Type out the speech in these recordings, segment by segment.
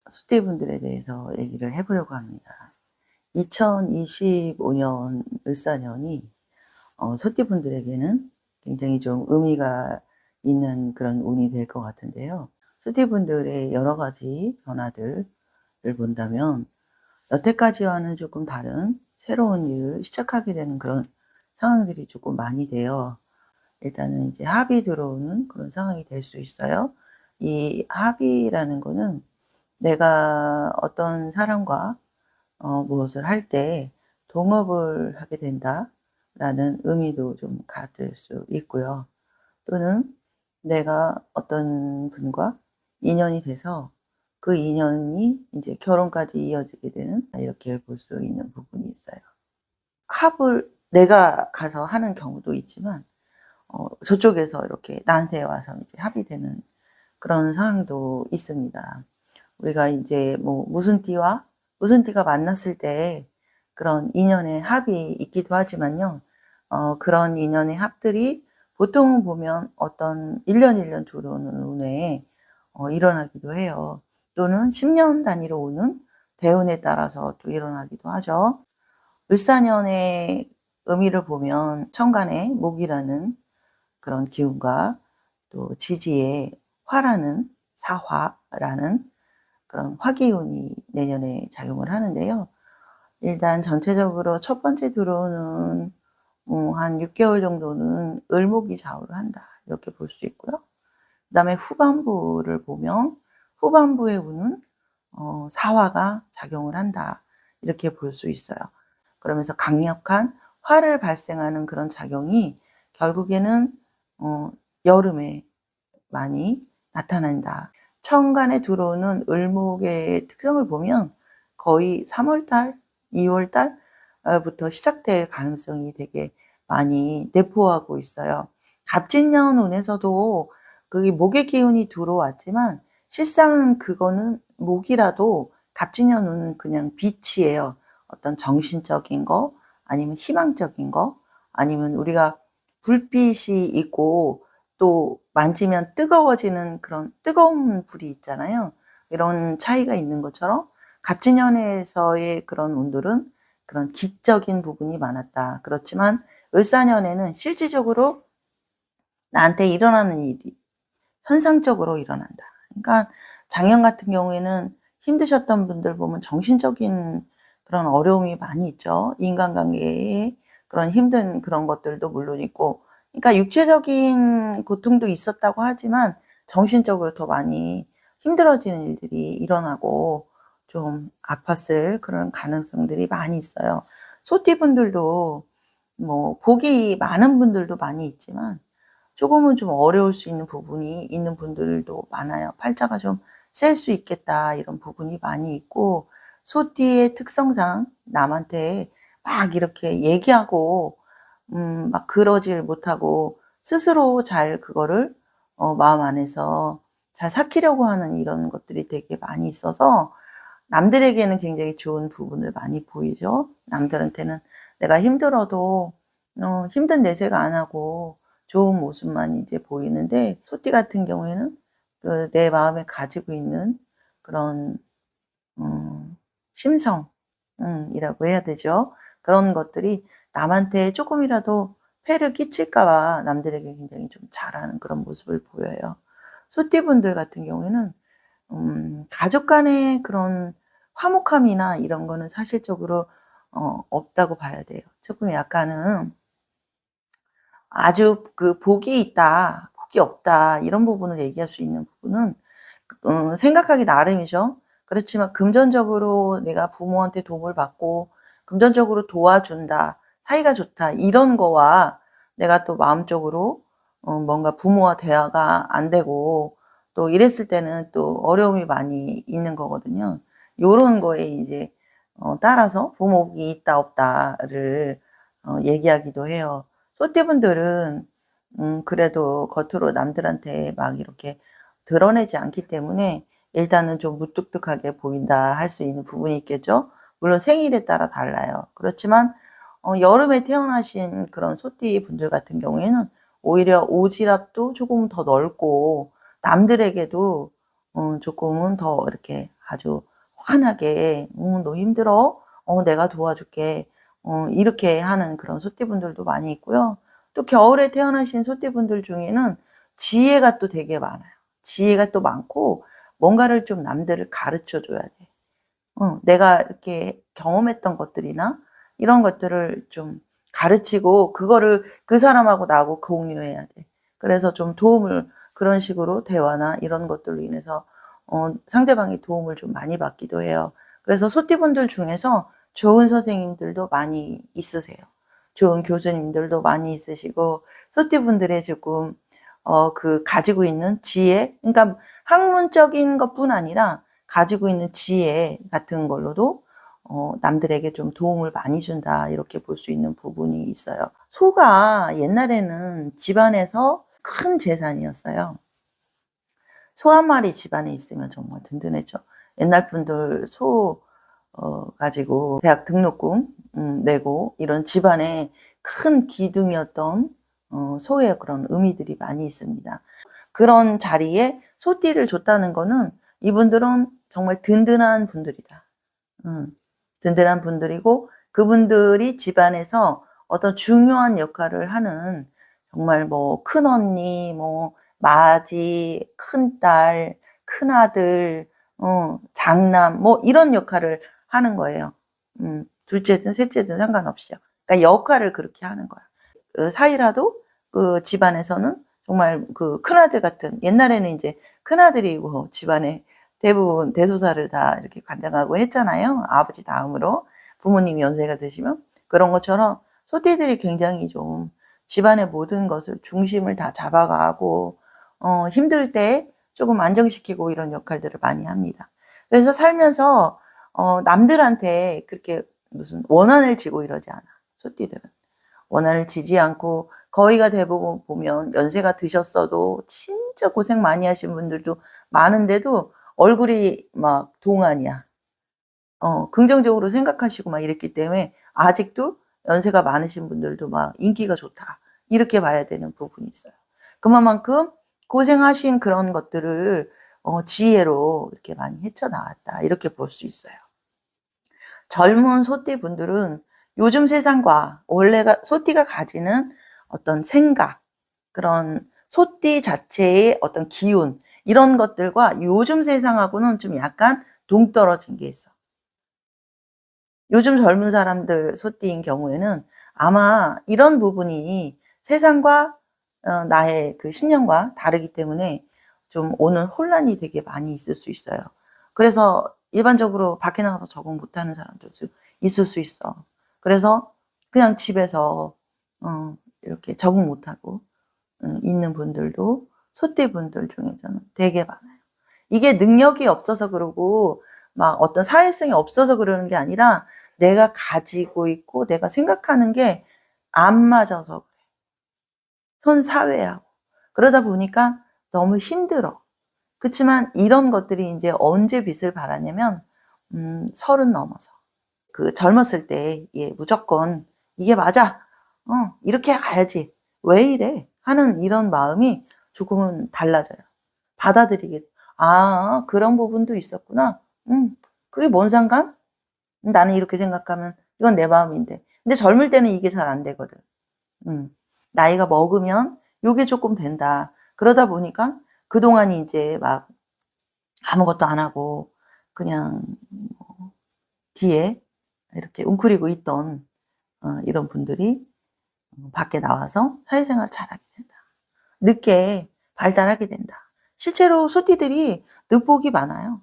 소띠분들에 대해서 얘기를 해 보려고 합니다. 2025년 을사년이 소띠분들에게는 굉장히 좀 의미가 있는 그런 운이 될 것 같은데요. 소띠분들의 여러 가지 변화들을 본다면 여태까지와는 조금 다른 새로운 일을 시작하게 되는 그런 상황들이 조금 많이 돼요. 일단은 이제 합이 들어오는 그런 상황이 될 수 있어요. 이 합이라는 거는 내가 어떤 사람과 무엇을 할 때 동업을 하게 된다라는 의미도 좀 가질 수 있고요. 또는 내가 어떤 분과 인연이 돼서 그 인연이 이제 결혼까지 이어지게 되는, 이렇게 볼 수 있는 부분이 있어요. 합을 내가 가서 하는 경우도 있지만 저쪽에서 이렇게 나한테 와서 이제 합이 되는 그런 상황도 있습니다. 우리가 이제 뭐 무슨 띠와 무슨 띠가 만났을 때 그런 인연의 합이 있기도 하지만요. 그런 인연의 합들이 보통은 보면 어떤 1 년, 1년 들어오는 운에 일어나기도 해요. 또는 10년 단위로 오는 대운에 따라서 또 일어나기도 하죠. 을사년의 의미를 보면 천간에 목이라는 그런 기운과 또 지지에 화라는 사화라는 그런 화기운이 내년에 작용을 하는데요. 일단 전체적으로 첫 번째 들어오는 한 6 개월 정도는 을목이 좌우를 한다, 이렇게 볼 수 있고요. 그다음에 후반부를 보면 후반부의 운은 사화가 작용을 한다, 이렇게 볼 수 있어요. 그러면서 강력한 화를 발생하는 그런 작용이 결국에는 여름에 많이 나타난다. 천간에 들어오는 을목의 특성을 보면 거의 3 월달, 2 월달 부터 시작될 가능성이 되게 많이 내포하고 있어요. 갑진년 운에서도 그게 목의 기운이 들어왔지만 실상은 그거는 목이라도 갑진년 운은 그냥 빛이에요. 어떤 정신적인 거, 아니면 희망적인 거, 아니면 우리가 불빛이 있고 또 만지면 뜨거워지는 그런 뜨거운 불이 있잖아요. 이런 차이가 있는 것처럼 갑진년에서의 그런 운들은 그런 기적인 부분이 많았다. 그렇지만 을사년에는 실질적으로 나한테 일어나는 일이 현상적으로 일어난다. 그러니까 작년 같은 경우에는 힘드셨던 분들 보면 정신적인 그런 어려움이 많이 있죠. 인간관계에 그런 힘든 그런 것들도 물론 있고, 그러니까 육체적인 고통도 있었다고 하지만 정신적으로 더 많이 힘들어지는 일들이 일어나고 좀 아팠을 그런 가능성들이 많이 있어요. 소띠분들도 뭐 복이 많은 분들도 많이 있지만 조금은 좀 어려울 수 있는 부분이 있는 분들도 많아요. '팔자가 좀 셀 수 있겠다.' 이런 부분이 많이 있고, 소띠의 특성상 남한테 막 이렇게 얘기하고 막 그러질 못하고 스스로 잘 그거를 마음 안에서 잘 삭히려고 하는 이런 것들이 되게 많이 있어서 남들에게는 굉장히 좋은 부분을 많이 보이죠. 남들한테는 내가 힘들어도 힘든 내색 안 하고 좋은 모습만 이제 보이는데, 소띠 같은 경우에는 그 내 마음에 가지고 있는 그런 심성 이라고 해야 되죠. 그런 것들이 남한테 쪼끔이라도 폐를 끼칠까 봐 남들에게 굉장히 좀 잘하는 그런 모습을 보여요. 소띠분들 같은 경우에는 가족 간의 그런 화목함이나 이런 거는 사실적으로 없다고 봐야 돼요. 쪼끔 약간은 아주 그 복이 있다, 복이 없다, 이런 부분을 얘기할 수 있는 부분은 생각하기 나름이죠. 그렇지만 금전적으로 내가 부모한테 도움을 받고 금전적으로 도와준다, 사이가 좋다, 이런 거와 내가 또 마음적으로 뭔가 부모와 대화가 안 되고 또 이랬을 때는 또 어려움이 많이 있는 거거든요. 요런 거에 이제 따라서 부모복이 있다 없다를 얘기하기도 해요. 소띠분들은 그래도 겉으로 남들한테 막 이렇게 드러내지 않기 때문에 일단은 좀 무뚝뚝하게 보인다 할 수 있는 부분이 있겠죠. 물론 생일에 따라 달라요. 그렇지만 여름에 태어나신 그런 소띠 분들 같은 경우에는 오히려 오지랖도 조금 더 넓고 남들에게도 조금은 더 이렇게 아주 환하게 너 힘들어? 내가 도와줄게." 이렇게 하는 그런 소띠분들도 많이 있고요. 또 겨울에 태어나신 소띠분들 중에는 지혜가 또 되게 많아요. 지혜가 또 많고 뭔가를 좀 남들을 가르쳐 줘야 돼. 내가 이렇게 경험했던 것들이나 이런 것들을 좀 가르치고 그거를 그 사람하고 나하고 공유해야 돼. 그래서 좀 도움을 그런 식으로 대화나 이런 것들로 인해서 상대방이 도움을 좀 많이 받기도 해요. 그래서 소띠분들 중에서 좋은 선생님들도 많이 있으세요. 좋은 교수님들도 많이 있으시고 소띠분들의 조금 그 가지고 있는 지혜, 그러니까 학문적인 것뿐 아니라 가지고 있는 지혜 같은 걸로도 남들에게 좀 도움을 많이 준다, 이렇게 볼 수 있는 부분이 있어요. 소가 옛날에는 집안에서 큰 재산이었어요. 소 한 마리 집안에 있으면 정말 든든했죠. 옛날 분들 소 가지고 대학 등록금 내고 이런 집안에 큰 기둥이었던 소의 그런 의미들이 많이 있습니다. 그런 자리에 소띠를 줬다는 거는 이분들은 정말 든든한 분들이다. 든든한 분들이고 그분들이 집안에서 어떤 중요한 역할을 하는, 정말 뭐 큰언니, 뭐 맏이, 큰딸, 큰아들, 장남 뭐 이런 역할을 하는 거예요. 둘째든 셋째든 상관없이요. 그러니까 역할을 그렇게 하는 거야. 그 사이라도 그 집안에서는 정말 그 큰아들 같은, 옛날에는 이제 큰아들이 뭐 집안에 대부분 대소사를 다 이렇게 관장하고 했잖아요. 아버지 다음으로 부모님이 연세가 드시면. 그런 것처럼 소띠들이 굉장히 좀 집안의 모든 것을 중심을 다 잡아가고 힘들 때 조금 안정시키고 이런 역할들을 많이 합니다. 그래서 살면서 남들한테 그렇게 무슨 원한을 지고 이러지 않아. 소띠들은 원한을 지지 않고, 거의가 대부분 보면 연세가 드셨어도 진짜 고생 많이 하신 분들도 많은데도 얼굴이 막 동안이야. 긍정적으로 생각하시고 막 이랬기 때문에 아직도 연세가 많으신 분들도 막 인기가 좋다, 이렇게 봐야 되는 부분이 있어요. 그만큼 고생하신 그런 것들을 지혜로 이렇게 많이 헤쳐나왔다, 이렇게 볼 수 있어요. 젊은 소띠 분들은 요즘 세상과 원래가 소띠가 가지는 어떤 생각, 그런 소띠 자체의 어떤 기운, 이런 것들과 요즘 세상하고는 좀 약간 동떨어진 게 있어. 요즘 젊은 사람들 소띠인 경우에는 아마 이런 부분이 세상과 나의 그 신념과 다르기 때문에 좀 오는 혼란이 되게 많이 있을 수 있어요. 그래서 일반적으로 밖에 나가서 적응 못하는 사람도 있을 수 있어. 그래서 그냥 집에서 이렇게 적응 못하고 있는 분들도 소띠 분들 중에서는 되게 많아요. 이게 능력이 없어서 그러고 막 어떤 사회성이 없어서 그러는 게 아니라 내가 가지고 있고 내가 생각하는 게 안 맞아서 그래. 현 사회하고. 그러다 보니까 너무 힘들어. 그치만 이런 것들이 이제 언제 빛을 발하냐면 30 넘어서. 그 젊었을 때 무조건 '이게 맞아. 이렇게 가야지. 왜 이래?' 하는 이런 마음이 조금은 달라져요. 받아들이게, '아 그런 부분도 있었구나. 그게 뭔 상관? 나는 이렇게 생각하면 이건 내 마음인데.' 근데 젊을 때는 이게 잘 안 되거든. 나이가 먹으면 요게 조금 된다. 그러다 보니까 그동안 이제 막 아무것도 안 하고 그냥 뭐 뒤에 이렇게 웅크리고 있던 이런 분들이 밖에 나와서 사회생활을 잘하게 된다. 늦게 발달하게 된다. 실제로 소띠들이 늑복이 많아요.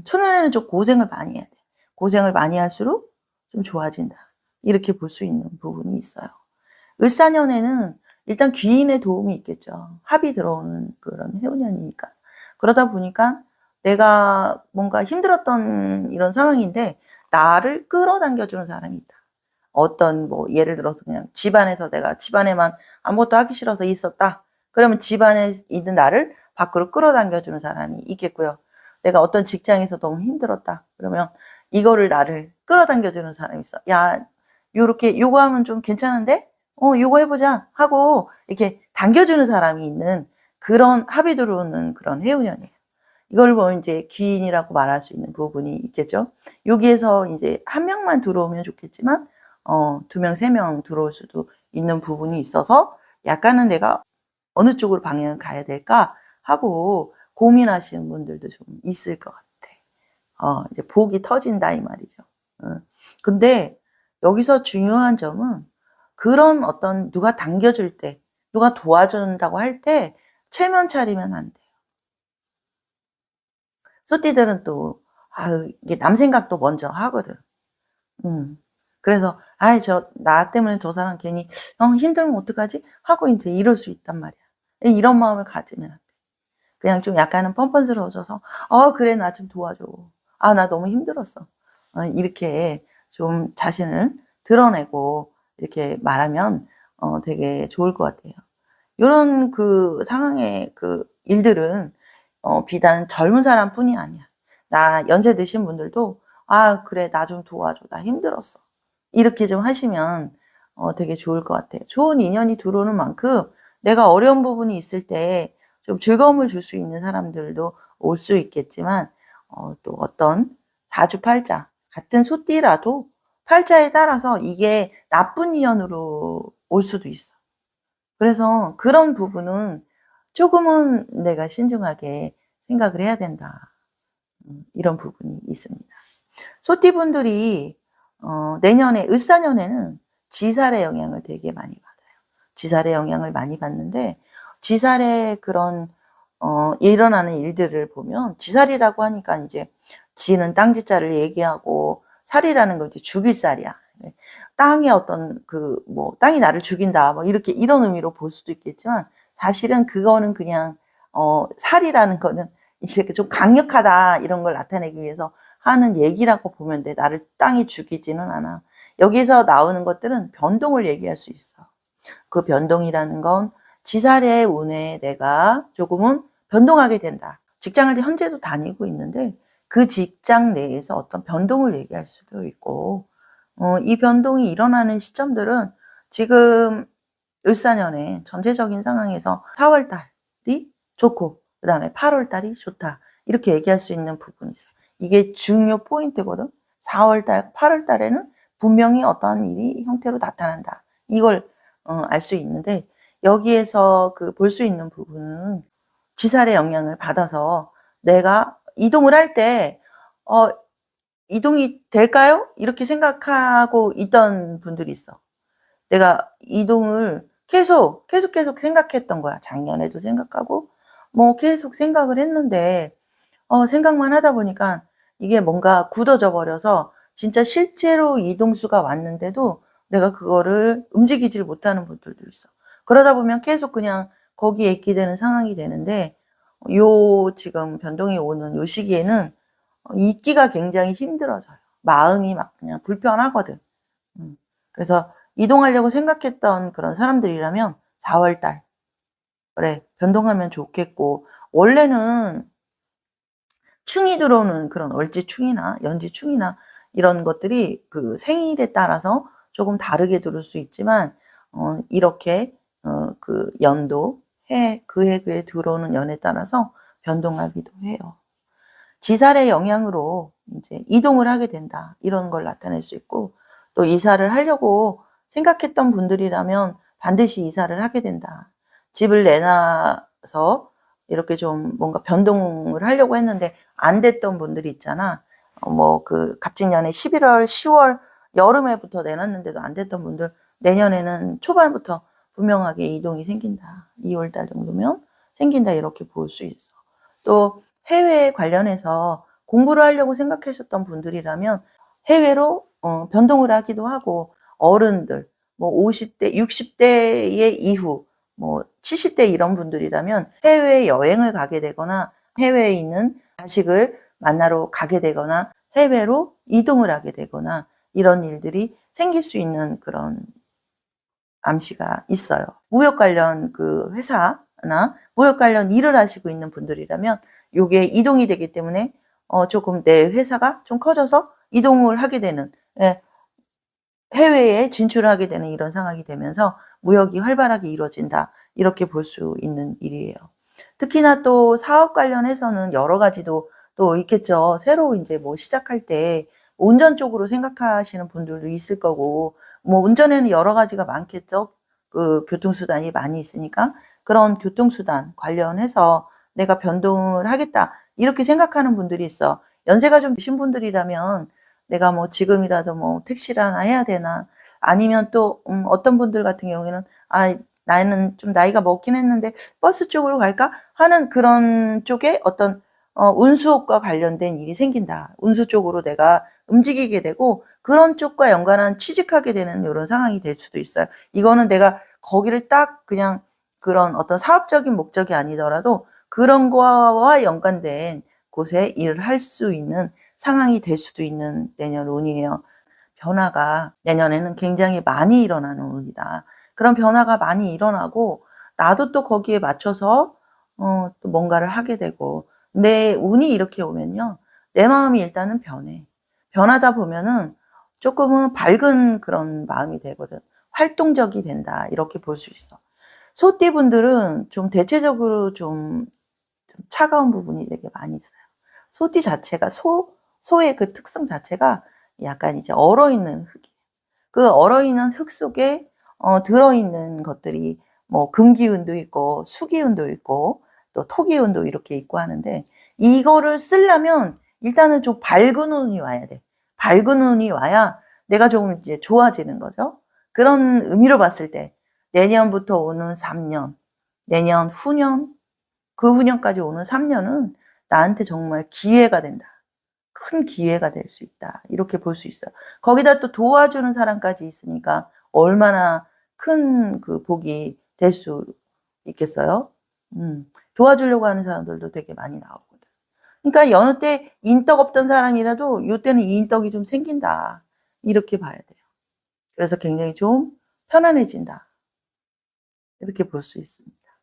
초년에는 좀 고생을 많이 해야 돼. 고생을 많이 할수록 좀 좋아진다, 이렇게 볼 수 있는 부분이 있어요. 을사년에는 일단 귀인의 도움이 있겠죠. 합이 들어오는 그런 해운년이니까. 그러다 보니까 내가 뭔가 힘들었던 이런 상황인데 나를 끌어당겨 주는 사람이 있다. 어떤 뭐 예를 들어서 그냥 집안에서 내가 집안에만 아무것도 하기 싫어서 있었다. 그러면 집안에 있는 나를 밖으로 끌어당겨 주는 사람이 있겠고요. 내가 어떤 직장에서 너무 힘들었다. 그러면 이거를 나를 끌어당겨 주는 사람이 있어. 야, 요렇게 요거 하면 좀 괜찮은데? 요거 해보자 하고 이렇게 당겨주는 사람이 있는 그런 합이 들어오는 그런 해운년이에요. 이걸 보면 이제 귀인이라고 말할 수 있는 부분이 있겠죠. 여기에서 이제 한 명만 들어오면 좋겠지만 2명, 3명 들어올 수도 있는 부분이 있어서 약간은 '내가 어느 쪽으로 방향을 가야 될까?' 하고 고민하시는 분들도 좀 있을 것 같아. 이제 복이 터진다 이 말이죠. 근데 여기서 중요한 점은 그런 어떤 누가 당겨줄 때, 누가 도와준다고 할 때 체면 차리면 안 돼요. 소띠들은 또 이게 남 생각도 먼저 하거든. 음. 그래서 '아이 나 때문에 저 사람 괜히 힘들면 어떡하지?' 하고 인제 이럴 수 있단 말이야. 이런 마음을 가지면 안 돼. 그냥 좀 약간은 뻔뻔스러워져서 그래 나 좀 도와줘. 나 너무 힘들었어.' 이렇게 좀 자신을 드러내고 이렇게 말하면 되게 좋을 것 같아요. 요런 그 상황의 그 일들은 비단 젊은 사람뿐이 아니야. 나 연세 드신 분들도 "아 그래 나 좀 도와줘. 나 힘들었어." 이렇게 좀 하시면 되게 좋을 것 같아요. 좋은 인연이 들어오는 만큼 내가 어려운 부분이 있을 때 좀 즐거움을 줄 수 있는 사람들도 올 수 있겠지만 또 어떤 사주팔자 같은 소띠라도 팔자에 따라서 이게 나쁜 인연으로 올 수도 있어. 그래서 그런 부분은 조금은 '내가 신중하게 생각을 해야 된다.' 이런 부분이 있습니다. 소띠분들이 내년에 을사년에는 지살의 영향을 되게 많이 받아요. 지살의 영향을 많이 받는데 지살의 그런 일어나는 일들을 보면 지살이라고 하니까 이제 지는 땅지자를 얘기하고 살이라는 건 이제 죽일 살이야. 네. 땅의 어떤 뭐 '땅이 나를 죽인다.' 뭐 이렇게 이런 의미로 볼 수도 있겠지만 사실은 그거는 그냥 살이라는 거는 이제 좀 '강력하다.' 이런 걸 나타내기 위해서 하는 얘기라고 보면 돼. 나를 땅이 죽이지는 않아. 여기서 나오는 것들은 변동을 얘기할 수 있어. 그 변동이라는 건 지살의 운에 내가 조금은 변동하게 된다. 직장을 현재도 다니고 있는데 그 직장 내에서 어떤 변동을 얘기할 수도 있고 이 변동이 일어나는 시점들은 지금 을사년에 전체적인 상황에서 4월 달이 좋고 그다음에 8월 달이 좋다. 이렇게 얘기할 수 있는 부분이 있어. 이게 중요 포인트거든. 4월 달, 8월 달에는 분명히 어떠한 일이 형태로 나타난다. 이걸 알 수 있는데 여기에서 볼 수 있는 부분은 지살의 영향을 받아서 내가 이동을 할 때 '어 이동이 될까요?' 이렇게 생각하고 있던 분들이 있어. 내가 이동을 계속 생각했던 거야. 작년에도 생각하고 뭐 계속 생각을 했는데 생각만 하다 보니까 이게 뭔가 굳어져 버려서 진짜 실제로 이동수가 왔는데도 내가 그거를 움직이지를 못하는 분들도 있어. 그러다 보면 계속 그냥 거기에 있게 되는 상황이 되는데 요 지금 변동이 오는 요 시기에는 있기가 굉장히 힘들어져요. 마음이 막 그냥 불편하거든. 음. 그래서 이동하려고 생각했던 그런 사람들이라면 4월 달 그래 변동하면 좋겠고 원래는 충이 들어오는 그런 월지충이나 연지충이나 이런 것들이 생일에 따라서 조금 다르게 들어올 수 있지만 이렇게 연도, 그해 들어오는 연에 따라서 변동하기도 해요. 지살의 영향으로 인제 이동을 하게 된다. 이런 걸 나타낼 수 있고 또 이사를 하려고 생각했던 분들이라면 반드시 이사를 하게 된다. 집을 내놔서 이렇게 좀 뭔가 변동을 하려고 했는데 안 됐던 분들이 있잖아. 뭐 갑진년에 11 월, 10월 여름에부터 내놨는데도 안 됐던 분들 내년에는 초반부터 분명하게 이동이 생긴다. 2월 달 정도면 생긴다. 이렇게 볼 수 있어. 또 해외 관련해서 공부를 하려고 생각하셨던 분들이라면 해외로 변동을 하기도 하고 어른들 뭐 50 대, 60 대의 이후 뭐 70대 이런 분들이라면 해외여행을 가게 되거나 해외에 있는 자식을 만나러 가게 되거나 해외로 이동을 하게 되거나 이런 일들이 생길 수 있는 그런 암시가 있어요. 무역 관련 회사나 무역 관련 일을 하시고 있는 분들이라면 요게 이동이 되기 때문에 조금 내 회사가 좀 커져서 이동을 하게 되는 예 해외에 진출을 하게 되는 이런 상황이 되면서 무역이 활발하게 이루어진다. 이렇게 볼 수 있는 일이에요. 특히나 또 사업 관련해서는 여러 가지도 또 있겠죠. 새로 인제 뭐 시작할 때 운전 쪽으로 생각하시는 분들도 있을 거고, 뭐 운전에는 여러 가지가 많겠죠. 그 교통수단이 많이 있으니까. 그런 교통수단 관련해서 '내가 변동을 하겠다.' 이렇게 생각하는 분들이 있어. 연세가 좀 드신 분들이라면 '내가 뭐 지금이라도 뭐 택시를 하나 해야 되나.' 아니면 또 어떤 분들 같은 경우에는 '아 나는 좀 나이가 먹긴 했는데 버스 쪽으로 갈까?' 하는 그런 쪽에 어떤 운수업과 관련된 일이 생긴다. 운수 쪽으로 내가 움직이게 되고 그런 쪽과 연관한 취직하게 되는 요런 상황이 될 수도 있어요. 이거는 내가 거기를 딱 그냥 그런 어떤 사업적인 목적이 아니더라도 그런 거와 연관된 곳에 일을 할 수 있는 상황이 될 수도 있는 내년 운이에요. 변화가 내년에는 굉장히 많이 일어나는 운이다. 그런 변화가 많이 일어나고 나도 또 거기에 맞춰서 또 뭔가를 하게 되고, 내 운이 이렇게 오면요. 내 마음이 일단은 변해. 변하다 보면은 쪼끔은 밝은 그런 마음이 되거든. '활동적이 된다.' 이렇게 볼 수 있어. 소띠분들은 좀 대체적으로 좀 차가운 부분이 되게 많이 있어요. 소띠 자체가 소의 그 특성 자체가 약간 이제 얼어있는 흙이에요. 그 얼어있는 흙 속에 들어있는 것들이 뭐 금기운도 있고 수기운도 있고 또 토기운도 이렇게 있고 하는데, 이거를 쓰려면 일단은 좀 밝은 운이 와야 돼. 밝은 운이 와야 내가 조금 이제 좋아지는 거죠. 그런 의미로 봤을 때 내년부터 오는 3년, 내년 후년, 그 후년까지 오는 3년은 나한테 정말 기회가 된다. 큰 기회가 될 수 있다. 이렇게 볼 수 있어요. 거기다 또 도와주는 사람까지 있으니까 얼마나 큰 그 복이 될 수 있겠어요. 도와주려고 하는 사람들도 되게 많이 나오거든. 그러니까 여느 때 인덕 없던 사람이라도 요때는 인덕이 좀 생긴다. 이렇게 봐야 돼요. 그래서 굉장히 좀 편안해진다. 이렇게 볼 수 있습니다.